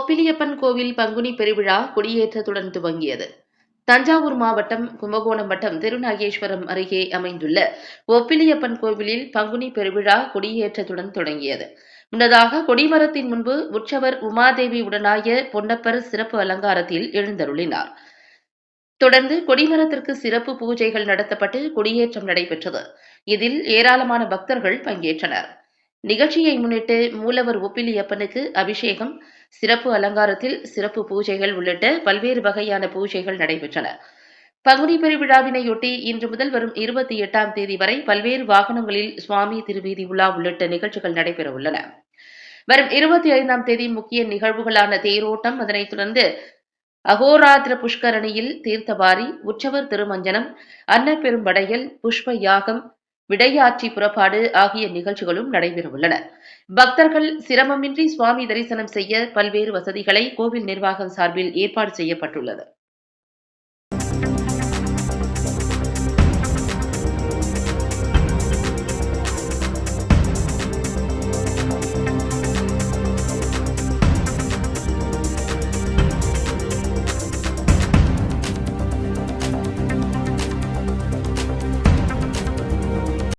ஒப்பிலியப்பன் கோவில் பங்குனி பெருவிழா கொடியேற்றத்துடன் துவங்கியது. தஞ்சாவூர் மாவட்டம் கும்பகோணம் வட்டம் திருநாகேஸ்வரம் அருகே அமைந்துள்ள ஒப்பிலியப்பன் கோவிலில் பங்குனி பெருவிழா கொடியேற்றத்துடன் தொடங்கியது. முன்னதாக கொடிமரத்தின் முன்பு உற்சவர் உமாதேவி உடனாய பொன்னப்பர் சிறப்பு அலங்காரத்தில் எழுந்தருளினார். தொடர்ந்து கொடிமரத்திற்கு சிறப்பு பூஜைகள் நடத்தப்பட்டு கொடியேற்றம் நடைபெற்றது. இதில் ஏராளமான பக்தர்கள் பங்கேற்றனர். நிகழ்ச்சியை முன்னிட்டு மூலவர் ஒப்பிலியப்பனுக்கு அபிஷேகம், சிறப்பு அலங்காரத்தில் சிறப்பு பூஜைகள் உள்ளிட்ட பல்வேறு வகையான பூஜைகள் நடைபெற்றன. பங்குனி பெருவிழாவினையொட்டி இன்று முதல் வரும் 28ஆம் தேதி வரை பல்வேறு வாகனங்களில் சுவாமி திருவீதி உலா உள்ளிட்ட நிகழ்ச்சிகள் நடைபெறவுள்ளன. வரும் 25ஆம் தேதி முக்கிய நிகழ்வுகளான தேரோட்டம், அதனைத் தொடர்ந்து அகோராத்திர புஷ்கரணியில் தீர்த்தவாரி, உற்சவர் திருமஞ்சனம், அன்னப்பெரும்படையல், புஷ்ப யாகம், விடையாற்றி புறப்பாடு ஆகிய நிகழ்ச்சிகளும் நடைபெறவுள்ளன. பக்தர்கள் சிரமமின்றி சுவாமி தரிசனம் செய்ய பல்வேறு வசதிகளை கோவில் நிர்வாகம் சார்பில் ஏற்பாடு செய்யப்பட்டுள்ளது.